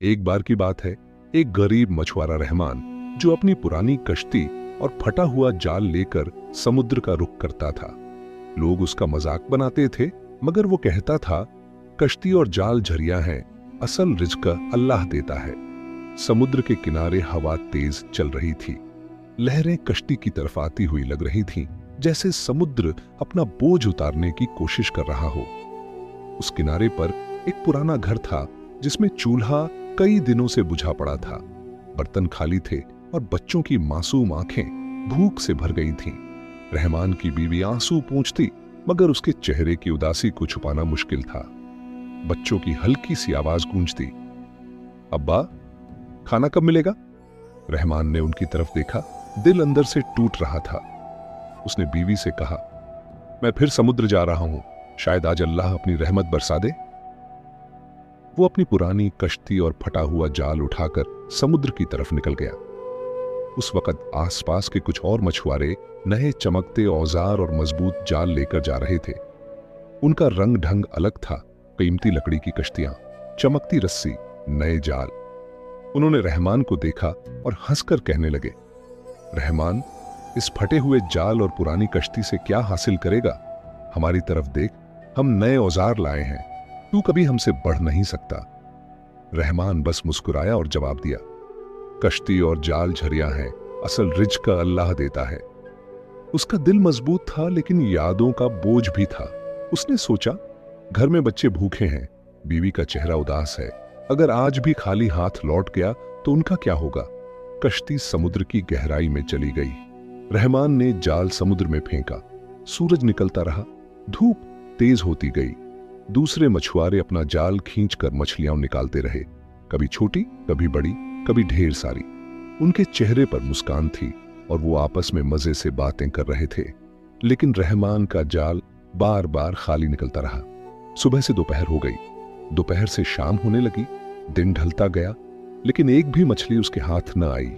एक बार की बात है, एक गरीब मछुआरा रहमान जो अपनी पुरानी कश्ती और फटा हुआ जाल लेकर समुद्र का रुख करता था। लोग उसका मजाक बनाते थे, मगर वो कहता था, कश्ती और जाल झरिया हैं, असल रिज़्क अल्लाह देता है। समुद्र के किनारे हवा तेज चल रही थी। लहरें कश्ती की तरफ आती हुई लग रही थीं, जैसे समुद्र अपना बोझ उतारने की कोशिश कर रहा हो। उस किनारे पर एक पुराना घर था, जिसमें चूल्हा कई दिनों से बुझा पड़ा था। बर्तन खाली थे और बच्चों की मासूम आंखें भूख से भर गई थीं। रहमान की बीवी आंसू पोंछती, मगर उसके चेहरे की उदासी को छुपाना मुश्किल था। बच्चों की हल्की सी आवाज गूंजती, अब्बा, खाना कब मिलेगा? रहमान ने उनकी तरफ देखा, दिल अंदर से टूट रहा था। उसने बीवी से कहा, मैं फिर समुद्र जा रहा हूं, शायद आज अल्लाह अपनी रहमत बरसा दे। वो अपनी पुरानी कश्ती और फटा हुआ जाल उठाकर समुद्र की तरफ निकल गया। उस वक्त आसपास के कुछ और मछुआरे नए चमकते औजार और मजबूत जाल लेकर जा रहे थे। उनका रंग ढंग अलग था, कीमती लकड़ी की कश्तियां, चमकती रस्सी, नए जाल। उन्होंने रहमान को देखा और हंसकर कहने लगे, रहमान, इस फटे हुए जाल और पुरानी कश्ती से क्या हासिल करेगा? हमारी तरफ देख, हम नए औजार लाए हैं, तू कभी हमसे बढ़ नहीं सकता। रहमान बस मुस्कुराया और जवाब दिया, कश्ती और जाल झरिया हैं, असल रिज़्क अल्लाह देता है। उसका दिल मजबूत था, लेकिन यादों का बोझ भी था। उसने सोचा, घर में बच्चे भूखे हैं, बीवी का चेहरा उदास है, अगर आज भी खाली हाथ लौट गया तो उनका क्या होगा? कश्ती समुद्र की गहराई में चली गई। रहमान ने जाल समुद्र में फेंका। सूरज निकलता रहा, धूप तेज होती गई। दूसरे मछुआरे अपना जाल खींचकर मछलियां निकालते रहे, कभी छोटी, कभी बड़ी, कभी ढेर सारी। उनके चेहरे पर मुस्कान थी और वो आपस में मजे से बातें कर रहे थे। लेकिन रहमान का जाल बार बार खाली निकलता रहा। सुबह से दोपहर हो गई, दोपहर से शाम होने लगी, दिन ढलता गया, लेकिन एक भी मछली उसके हाथ न आई।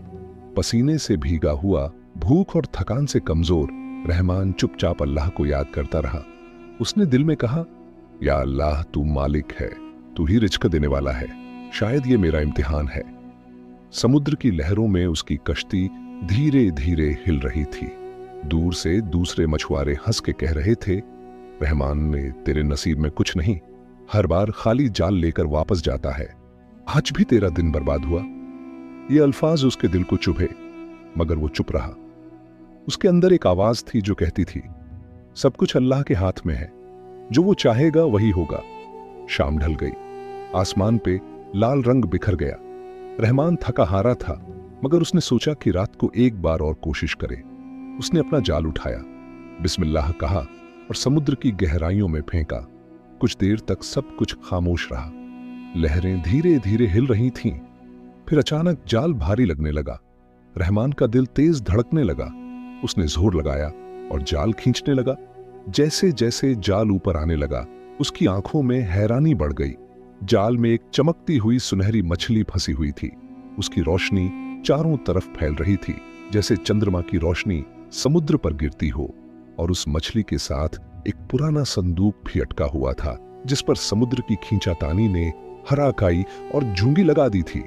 पसीने से भीगा हुआ, भूख और थकान से कमजोर, रहमान चुपचाप अल्लाह को याद करता रहा। उसने दिल में कहा, या अल्लाह, तू मालिक है, तू ही रिज़्क देने वाला है, शायद ये मेरा इम्तिहान है। समुद्र की लहरों में उसकी कश्ती धीरे धीरे हिल रही थी। दूर से दूसरे मछुआरे हंस के कह रहे थे, रहमान ने तेरे नसीब में कुछ नहीं, हर बार खाली जाल लेकर वापस जाता है, आज भी तेरा दिन बर्बाद हुआ। ये अल्फाज उसके दिल को चुभे, मगर वो चुप रहा। उसके अंदर एक आवाज थी जो कहती थी, सब कुछ अल्लाह के हाथ में है, जो वो चाहेगा वही होगा। शाम ढल गई, आसमान पे लाल रंग बिखर गया। रहमान थका हारा था, मगर उसने सोचा कि रात को एक बार और कोशिश करे। उसने अपना जाल उठाया, बिस्मिल्लाह कहा और समुद्र की गहराइयों में फेंका। कुछ देर तक सब कुछ खामोश रहा। लहरें धीरे धीरे हिल रही थीं। फिर अचानक जाल भारी लगने लगा। रहमान का दिल तेज धड़कने लगा। उसने जोर लगाया और जाल खींचने लगा। जैसे जैसे जाल ऊपर आने लगा, उसकी आंखों में हैरानी बढ़ गई। जाल में एक चमकती हुई सुनहरी मछली फंसी हुई थी। उसकी रोशनी चारों तरफ फैल रही थी, जैसे चंद्रमा की रोशनी समुद्र पर गिरती हो। और उस मछली के साथ एक पुराना संदूक भी अटका हुआ था, जिस पर समुद्र की खींचातानी ने हरा काई और झुंगी लगा दी थी।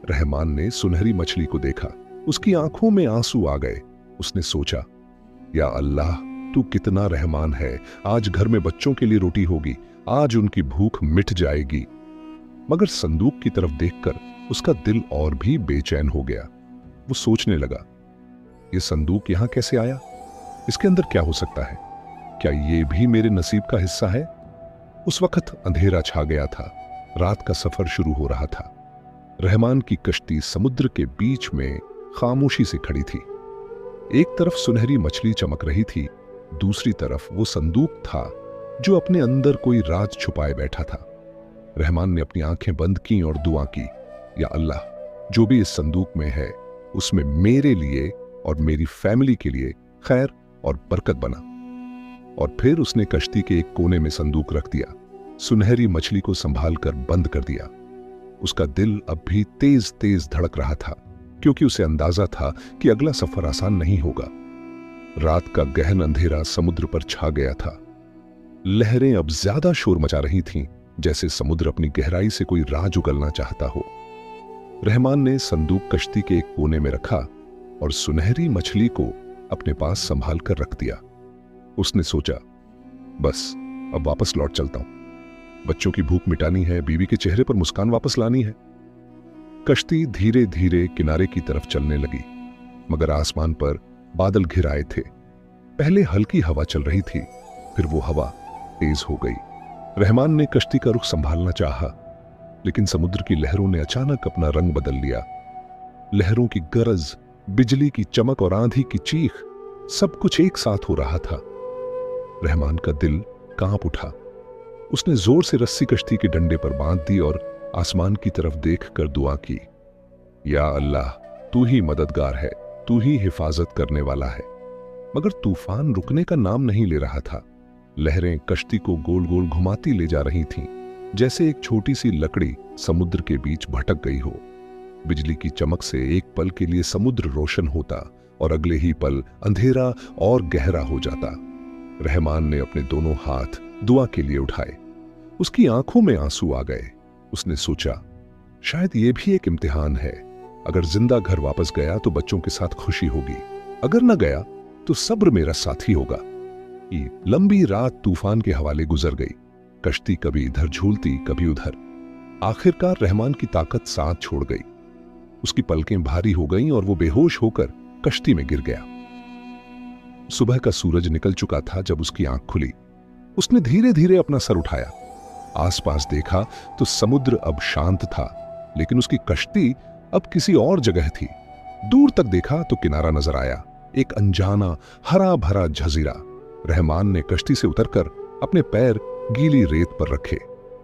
रहमान ने सुनहरी मछली को देखा, उसकी आंखों में आंसू आ गए। उसने सोचा, या अल्लाह, तू कितना रहमान है, आज घर में बच्चों के लिए रोटी होगी, आज उनकी भूख मिट जाएगी। मगर संदूक की तरफ देखकर उसका दिल और भी बेचैन हो गया। वो सोचने लगा, ये संदूक यहां कैसे आया? इसके अंदर क्या हो सकता है? क्या ये भी मेरे नसीब का हिस्सा है? उस वक्त अंधेरा छा गया था, रात का सफर शुरू हो रहा था। रहमान की कश्ती समुद्र के बीच में खामोशी से खड़ी थी। एक तरफ सुनहरी मछली चमक रही थी, दूसरी तरफ वो संदूक था जो अपने अंदर कोई राज छुपाए बैठा था। रहमान ने अपनी आंखें बंद की और दुआ की, या अल्लाह, जो भी इस संदूक में है उसमें मेरे लिए और मेरी फैमिली के लिए खैर और बरकत बना। और फिर उसने कश्ती के एक कोने में संदूक रख दिया, सुनहरी मछली को संभाल कर बंद कर दिया। उसका दिल अब भी तेज तेज धड़क रहा था, क्योंकि उसे अंदाजा था कि अगला सफर आसान नहीं होगा। रात का गहन अंधेरा समुद्र पर छा गया था। लहरें अब ज्यादा शोर मचा रही थीं, जैसे समुद्र अपनी गहराई से कोई राज उगलना चाहता हो। रहमान ने संदूक कश्ती के एक कोने में रखा और सुनहरी मछली को अपने पास संभाल कर रख दिया। उसने सोचा, बस अब वापस लौट चलता हूं। बच्चों की भूख मिटानी है, बीवी के चेहरे पर मुस्कान वापस लानी है। कश्ती धीरे धीरे किनारे की तरफ चलने लगी, मगर आसमान पर बादल घिर आए थे। पहले हल्की हवा चल रही थी, फिर वो हवा तेज हो गई। रहमान ने कश्ती का रुख संभालना चाहा, लेकिन समुद्र की लहरों ने अचानक अपना रंग बदल लिया। लहरों की गरज, बिजली की चमक और आंधी की चीख, सब कुछ एक साथ हो रहा था। रहमान का दिल कांप उठा। उसने जोर से रस्सी कश्ती के डंडे पर बांध दी और आसमान की तरफ देखकर दुआ की, या अल्लाह, तू ही मददगार है, तू ही हिफाजत करने वाला है। मगर तूफान रुकने का नाम नहीं ले रहा था। लहरें कश्ती को गोल गोल घुमाती ले जा रही थीं, जैसे एक छोटी सी लकड़ी समुद्र के बीच भटक गई हो। बिजली की चमक से एक पल के लिए समुद्र रोशन होता और अगले ही पल अंधेरा और गहरा हो जाता। रहमान ने अपने दोनों हाथ दुआ के लिए उठाए। उसकी आंखों में आंसू आ गए। उसने सोचा, शायद ये भी एक इम्तिहान है। अगर जिंदा घर वापस गया तो बच्चों के साथ खुशी होगी, अगर न गया तो सब्र मेरा साथी होगा। ये लंबी रात तूफान के हवाले गुजर गई। कश्ती कभी इधर झूलती, कभी उधर। आखिरकार रहमान की ताकत साथ छोड़ गई। उसकी पलकें भारी हो गईं और वो बेहोश होकर कश्ती में गिर गया। सुबह का सूरज निकल चुका था जब उसकी आंख खुली। उसने धीरे धीरे अपना सर उठाया। आसपास देखा तो समुद्र अब शांत था, लेकिन उसकी कश्ती अब किसी और जगह थी। दूर तक देखा तो किनारा नजर आया, एक अनजाना हरा भरा जजीरा। रहमान ने कश्ती से उतरकर अपने पैर गीली रेत पर रखे।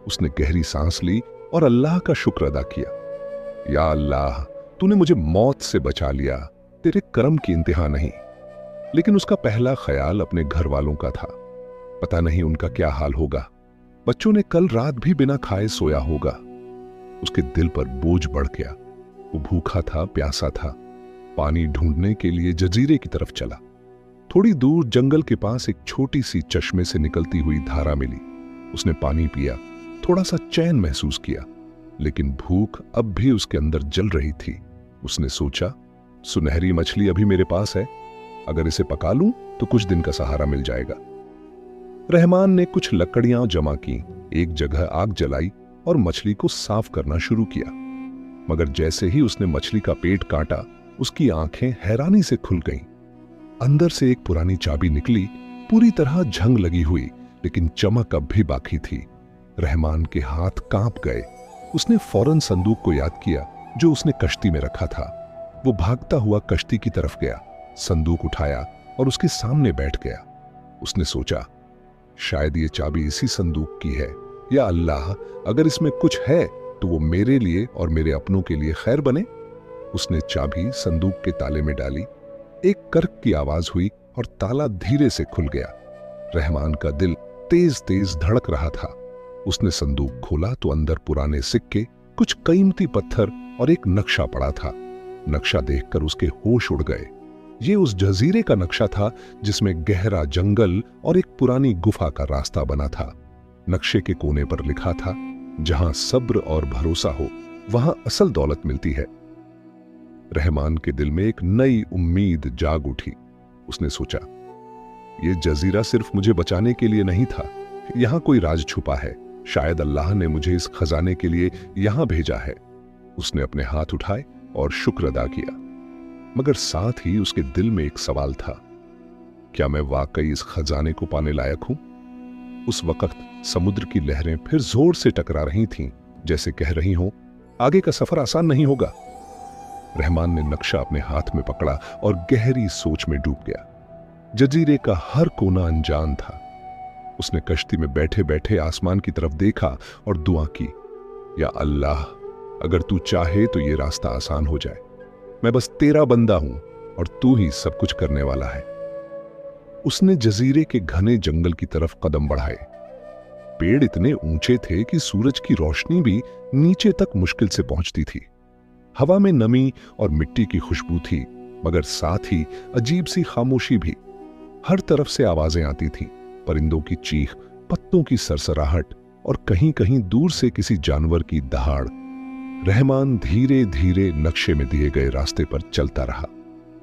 उसने गहरी सांस ली और अल्लाह का शुक्र अदा किया। या अल्लाह, तूने मुझे मौत से बचा लिया, तेरे करम की इंतहा नहीं। लेकिन उसका पहला ख्याल अपने घर वालों का था। पता नहीं उनका क्या हाल होगा। बच्चों ने कल रात भी बिना खाए सोया होगा। उसके दिल पर बोझ बढ़ गया। वो भूखा था, प्यासा था। पानी ढूंढने के लिए जजीरे की तरफ चला। थोड़ी दूर जंगल के पास एक छोटी सी चश्मे से निकलती हुई धारा मिली। उसने पानी पिया, थोड़ा सा चैन महसूस किया, लेकिन भूख अब भी उसके अंदर जल रही थी। उसने सोचा, सुनहरी मछली अभी मेरे पास है, अगर इसे पका लूं तो कुछ दिन का सहारा मिल जाएगा। रहमान ने कुछ लकड़ियां जमा की, एक जगह आग जलाई और मछली को साफ करना शुरू किया। मगर जैसे ही उसने मछली का पेट काटा, उसकी आंखें हैरानी से खुल गईं। अंदर से एक पुरानी चाबी निकली, पूरी तरह झंग लगी हुई, लेकिन चमक अब भी बाकी थी। रहमान के हाथ कांप गए। उसने फौरन संदूक को याद किया जो उसने कश्ती में रखा था। वो भागता हुआ कश्ती की तरफ गया, संदूक उठाया और उसके सामने बैठ गया। उसने सोचा, शायद ये चाबी इसी संदूक की है। या अल्लाह, अगर इसमें कुछ है तो वो मेरे लिए और मेरे अपनों के लिए खैर बने। उसने चाबी संदूक के ताले में डाली। एक कर्क की आवाज हुई और ताला धीरे से खुल गया। रहमान का दिल तेज तेज धड़क रहा था। उसने संदूक खोला तो अंदर पुराने सिक्के, कुछ कीमती पत्थर और एक नक्शा पड़ा था। नक्शा देखकर उसके होश उड़ गए। ये उस जजीरे का नक्शा था जिसमें गहरा जंगल और एक पुरानी गुफा का रास्ता बना था। नक्शे के कोने पर लिखा था, जहां सब्र और भरोसा हो वहां असल दौलत मिलती है। रहमान के दिल में एक नई उम्मीद जाग उठी। उसने सोचा, ये जजीरा सिर्फ मुझे बचाने के लिए नहीं था, यहां कोई राज छुपा है। शायद अल्लाह ने मुझे इस खजाने के लिए यहां भेजा है। उसने अपने हाथ उठाए और शुक्र अदा किया, मगर साथ ही उसके दिल में एक सवाल था, क्या मैं वाकई इस खजाने को पाने लायक हूं? उस वक्त समुद्र की लहरें फिर जोर से टकरा रही थीं, जैसे कह रही हों, आगे का सफर आसान नहीं होगा। रहमान ने नक्शा अपने हाथ में पकड़ा और गहरी सोच में डूब गया। जजीरे का हर कोना अनजान था। उसने कश्ती में बैठे बैठे आसमान की तरफ देखा और दुआ की, या अल्लाह, अगर तू चाहे तो ये रास्ता आसान हो जाए। मैं बस तेरा बंदा हूं और तू ही सब कुछ करने वाला है। उसने जजीरे के घने जंगल की तरफ कदम बढ़ाए। पेड़ इतने ऊंचे थे कि सूरज की रोशनी भी नीचे तक मुश्किल से पहुंचती थी। हवा में नमी और मिट्टी की खुशबू थी, मगर साथ ही अजीब सी खामोशी भी। हर तरफ से आवाजें आती थीं, परिंदों की चीख, पत्तों की सरसराहट और कहीं कहीं दूर से किसी जानवर की दहाड़। रहमान धीरे धीरे नक्शे में दिए गए रास्ते पर चलता रहा।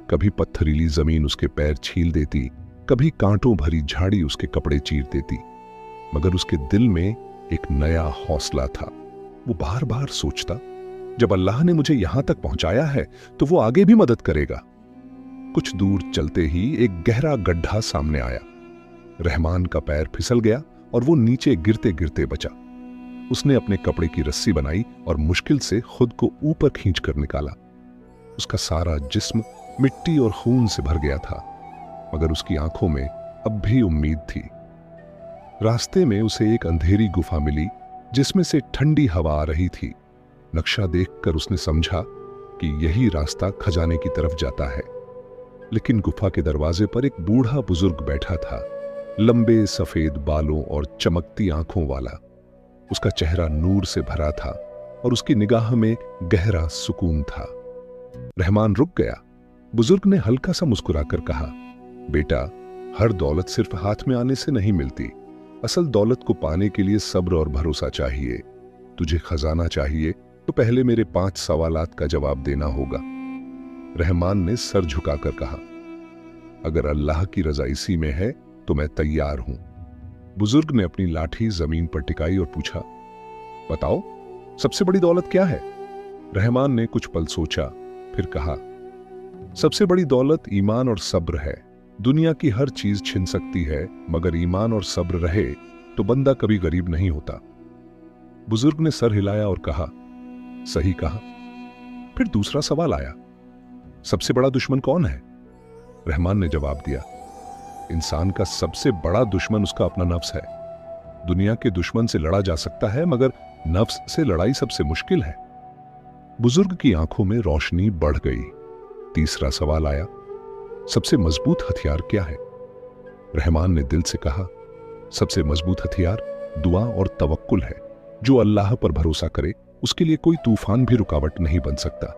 कभी पत्थरीली जमीन उसके पैर छील देती, कभी कांटों भरी झाड़ी उसके कपड़े चीर देती, मगर उसके दिल में एक नया हौसला था। वो बार बार सोचता, जब अल्लाह ने मुझे यहां तक पहुंचाया है तो वो आगे भी मदद करेगा। कुछ दूर चलते ही एक गहरा गड्ढा सामने आया। रहमान का पैर फिसल गया और वो नीचे गिरते गिरते बचा। उसने अपने कपड़े की रस्सी बनाई और मुश्किल से खुद को ऊपर खींचकर निकाला। उसका सारा जिस्म मिट्टी और खून से भर गया था, मगर उसकी आंखों में अब भी उम्मीद थी। रास्ते में उसे एक अंधेरी गुफा मिली जिसमें से ठंडी हवा आ रही थी। नक्शा देखकर उसने समझा कि यही रास्ता खजाने की तरफ जाता है। लेकिन गुफा के दरवाजे पर एक बूढ़ा बुजुर्ग बैठा था, लंबे सफेद बालों और चमकती आंखों वाला। उसका चेहरा नूर से भरा था और उसकी निगाह में गहरा सुकून था। रहमान रुक गया। बुजुर्ग ने हल्का सा मुस्कुराकर कहा, बेटा, हर दौलत सिर्फ हाथ में आने से नहीं मिलती। असल दौलत को पाने के लिए सब्र और भरोसा चाहिए। तुझे खजाना चाहिए तो पहले मेरे 5 सवालात का जवाब देना होगा। रहमान ने सर झुकाकर कहा, अगर अल्लाह की रजा इसी में है तो मैं तैयार हूं। बुजुर्ग ने अपनी लाठी जमीन पर टिकाई और पूछा, बताओ, सबसे बड़ी दौलत क्या है? रहमान ने कुछ पल सोचा, फिर कहा, सबसे बड़ी दौलत ईमान और सब्र है। दुनिया की हर चीज छिन सकती है, मगर ईमान और सब्र रहे तो बंदा कभी गरीब नहीं होता। बुजुर्ग ने सर हिलाया और कहा, सही कहा। फिर दूसरा सवाल आया, सबसे बड़ा दुश्मन कौन है? रहमान ने जवाब दिया, इंसान का सबसे बड़ा दुश्मन उसका अपना नफ्स है। दुनिया के दुश्मन से लड़ा जा सकता है, मगर नफ्स से लड़ाई सबसे मुश्किल है। बुजुर्ग की आंखों में रोशनी बढ़ गई। तीसरा सवाल आया, सबसे मजबूत हथियार क्या है? रहमान ने दिल से कहा, सबसे मजबूत हथियार दुआ और तवक्कुल है। जो अल्लाह पर भरोसा करे उसके लिए कोई तूफान भी रुकावट नहीं बन सकता।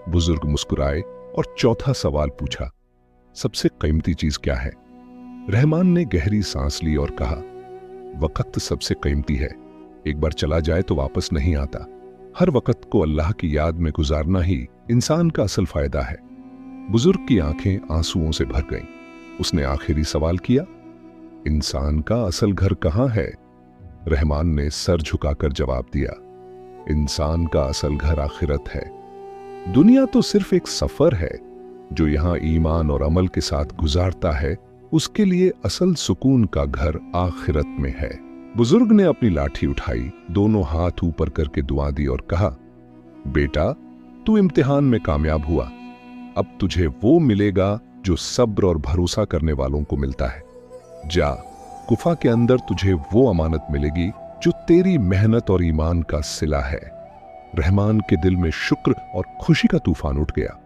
बुजुर्ग मुस्कुराए और चौथा सवाल पूछा, सबसे कीमती चीज क्या है? रहमान ने गहरी सांस ली और कहा, वक्त सबसे कीमती है। एक बार चला जाए तो वापस नहीं आता। हर वक्त को अल्लाह की याद में गुजारना ही इंसान का असल फायदा है। बुजुर्ग की आंखें आंसुओं से भर गईं। उसने आखिरी सवाल किया, इंसान का असल घर कहां है? रहमान ने सर झुकाकर जवाब दिया, इंसान का असल घर आखिरत है। दुनिया तो सिर्फ एक सफर है। जो यहां ईमान और अमल के साथ गुजारता है उसके लिए असल सुकून का घर आखिरत में है। बुजुर्ग ने अपनी लाठी उठाई, दोनों हाथ ऊपर करके दुआ दी और कहा, बेटा, तू इम्तिहान में कामयाब हुआ। अब तुझे वो मिलेगा जो सब्र और भरोसा करने वालों को मिलता है। जा, गुफा के अंदर तुझे वो अमानत मिलेगी जो तेरी मेहनत और ईमान का सिला है। रहमान के दिल में शुक्र और खुशी का तूफान उठ गया।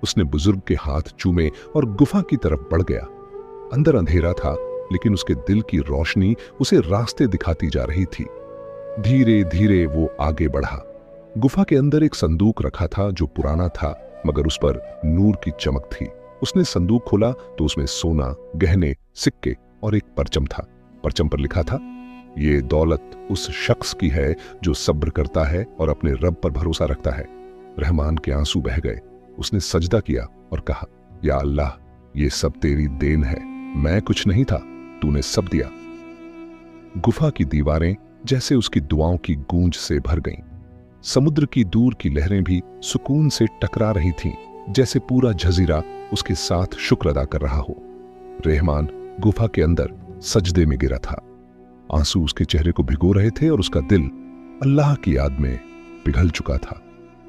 उसने बुजुर्ग के हाथ चूमे और गुफा की तरफ बढ़ गया। अंदर अंधेरा था, लेकिन उसके दिल की रोशनी उसे रास्ते दिखाती जा रही थी। धीरे धीरे वो आगे बढ़ा। गुफा के अंदर एक संदूक रखा था जो पुराना था, मगर उस पर नूर की चमक थी। उसने संदूक खोला तो उसमें सोना, गहने, सिक्के और एक परचम था। परचम पर लिखा था, ये दौलत उस शख्स की है जो सब्र करता है और अपने रब पर भरोसा रखता है। रहमान के आंसू बह गए। उसने सजदा किया और कहा, या अल्लाह, ये सब तेरी देन है। मैं कुछ नहीं था, तूने सब दिया। गुफा की दीवारें जैसे उसकी दुआओं की गूंज से भर गईं। समुद्र की दूर की लहरें भी सुकून से टकरा रही थीं, जैसे पूरा जजीरा उसके साथ शुक्र अदा कर रहा हो। रहमान गुफा के अंदर सजदे में गिरा था। आंसू उसके चेहरे को भिगो रहे थे और उसका दिल अल्लाह की याद में पिघल चुका था।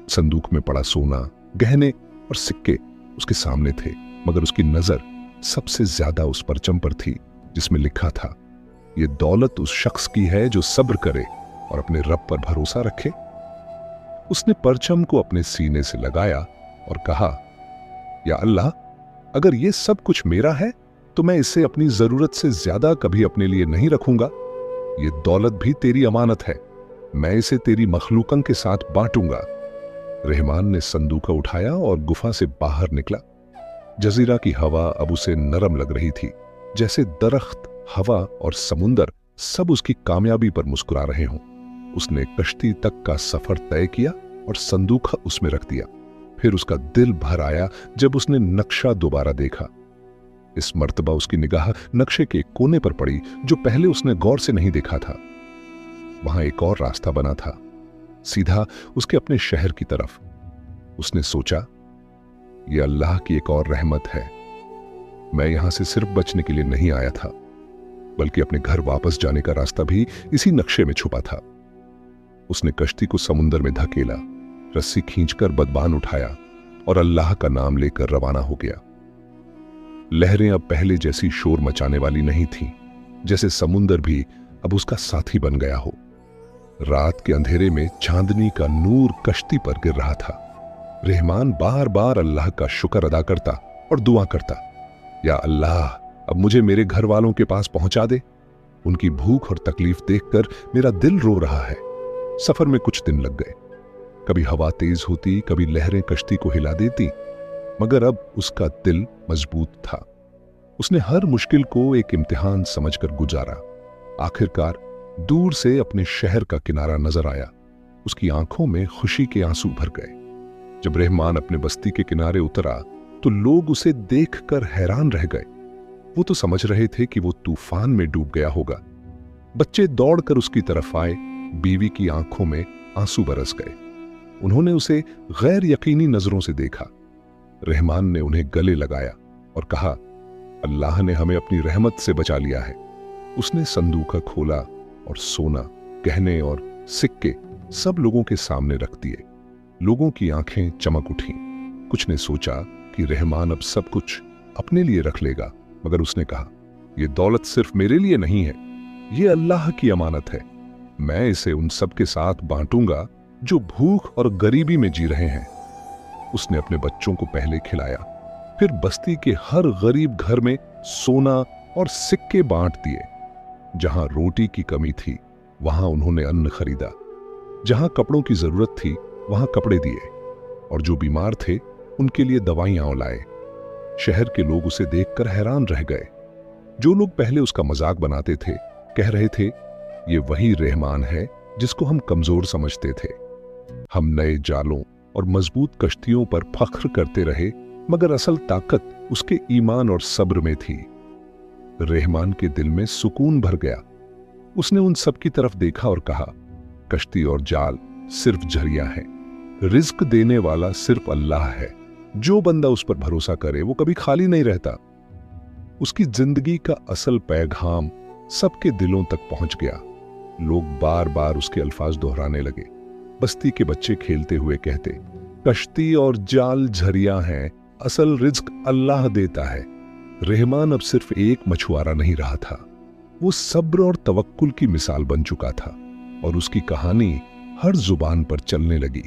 संदूक में पड़ा सोना, गहने और सिक्के उसके सामने थे, मगर उसकी नजर सबसे ज्यादा उस परचम पर थी जिसमें लिखा था, ये दौलत उस शख्स की है जो सब्र करे और अपने रब पर भरोसा रखे। उसने परचम को अपने सीने से लगाया और कहा, या अल्लाह, अगर ये सब कुछ मेरा है तो मैं इसे अपनी जरूरत से ज्यादा कभी अपने लिए नहीं रखूंगा। ये दौलत भी तेरी अमानत है, मैं इसे तेरी मखलूकन के साथ बांटूंगा। रहमान ने संदूका उठाया और गुफा से बाहर निकला। जजीरा की हवा अब उसे नरम लग रही थी, जैसे दरख्त, हवा और समुंदर सब उसकी कामयाबी पर मुस्कुरा रहे हों। उसने कश्ती तक का सफर तय किया और संदूक उसमें रख दिया। फिर उसका दिल भर आया जब उसने नक्शा दोबारा देखा। इस मर्तबा उसकी निगाह नक्शे के कोने पर पड़ी जो पहले उसने गौर से नहीं देखा था। वहां एक और रास्ता बना था, सीधा उसके अपने शहर की तरफ। उसने सोचा, यह अल्लाह की एक और रहमत है। मैं यहां से सिर्फ बचने के लिए नहीं आया था, बल्कि अपने घर वापस जाने का रास्ता भी इसी नक्शे में छुपा था। उसने कश्ती को समुद्र में धकेला, रस्सी खींचकर बदबान उठाया और अल्लाह का नाम लेकर रवाना हो गया। लहरें अब पहले जैसी शोर मचाने वाली नहीं थीं, जैसे समुद्र भी अब उसका साथी बन गया हो। रात के अंधेरे में चांदनी का नूर कश्ती पर गिर रहा था। रहमान बार बार अल्लाह का शुक्र अदा करता और दुआ करता, या अल्लाह, अब मुझे मेरे घर वालों के पास पहुंचा दे। उनकी भूख और तकलीफ देखकर मेरा दिल रो रहा है। सफर में कुछ दिन लग गए। कभी हवा तेज होती, कभी लहरें कश्ती को हिला देती, मगर अब उसका दिल मजबूत था। उसने हर मुश्किल को एक इम्तिहान समझकर गुजारा। आखिरकार दूर से अपने शहर का किनारा नजर आया। उसकी आंखों में खुशी के आंसू भर गए। जब रहमान अपने बस्ती के किनारे उतरा तो लोग उसे देखकर हैरान रह गए। वो तो समझ रहे थे कि वो तूफान में डूब गया होगा। बच्चे दौड़कर उसकी तरफ आए, बीवी की आंखों में आंसू बरस गए। उन्होंने उसे गैर यकीनी नजरों से देखा। रहमान ने उन्हें गले लगाया और कहा, अल्लाह ने हमें अपनी रहमत से बचा लिया है। उसने संदूक खोला और सोना, गहने और सिक्के सब लोगों के सामने रख दिए। लोगों की आंखें चमक उठीं। कुछ ने सोचा कि रहमान अब सब कुछ अपने लिए रख लेगा, मगर उसने कहा, यह दौलत सिर्फ मेरे लिए नहीं है, यह अल्लाह की अमानत है। मैं इसे उन सब के साथ बांटूंगा जो भूख और गरीबी में जी रहे हैं। उसने अपने बच्चों को पहले खिलाया, फिर बस्ती के हर गरीब घर में सोना और सिक्के बांट दिए। जहां रोटी की कमी थी वहां उन्होंने अन्न खरीदा, जहां कपड़ों की जरूरत थी वहां कपड़े दिए, और जो बीमार थे उनके लिए दवाइयां लाए। शहर के लोग उसे देखकर हैरान रह गए। जो लोग पहले उसका मजाक बनाते थे, कह रहे थे, ये वही रहमान है जिसको हम कमजोर समझते थे। हम नए जालों और मजबूत कश्तियों पर फख्र करते रहे, मगर असल ताकत उसके ईमान और सब्र में थी। रहमान के दिल में सुकून भर गया। उसने उन सब की तरफ देखा और कहा, कश्ती और जाल सिर्फ जरिया है, रिज्क देने वाला सिर्फ अल्लाह है। जो बंदा उस पर भरोसा करे वो कभी खाली नहीं रहता। उसकी जिंदगी का असल पैगाम सबके दिलों तक पहुंच गया। लोग बार बार उसके अल्फाज दोहराने लगे। बस्ती के बच्चे खेलते हुए कहते, कश्ती और जाल झरिया हैं, असल रिज्क अल्लाह देता है। रहमान अब सिर्फ एक मछुआरा नहीं रहा था, वो सब्र और तवक्कुल की मिसाल बन चुका था, और उसकी कहानी हर जुबान पर चलने लगी।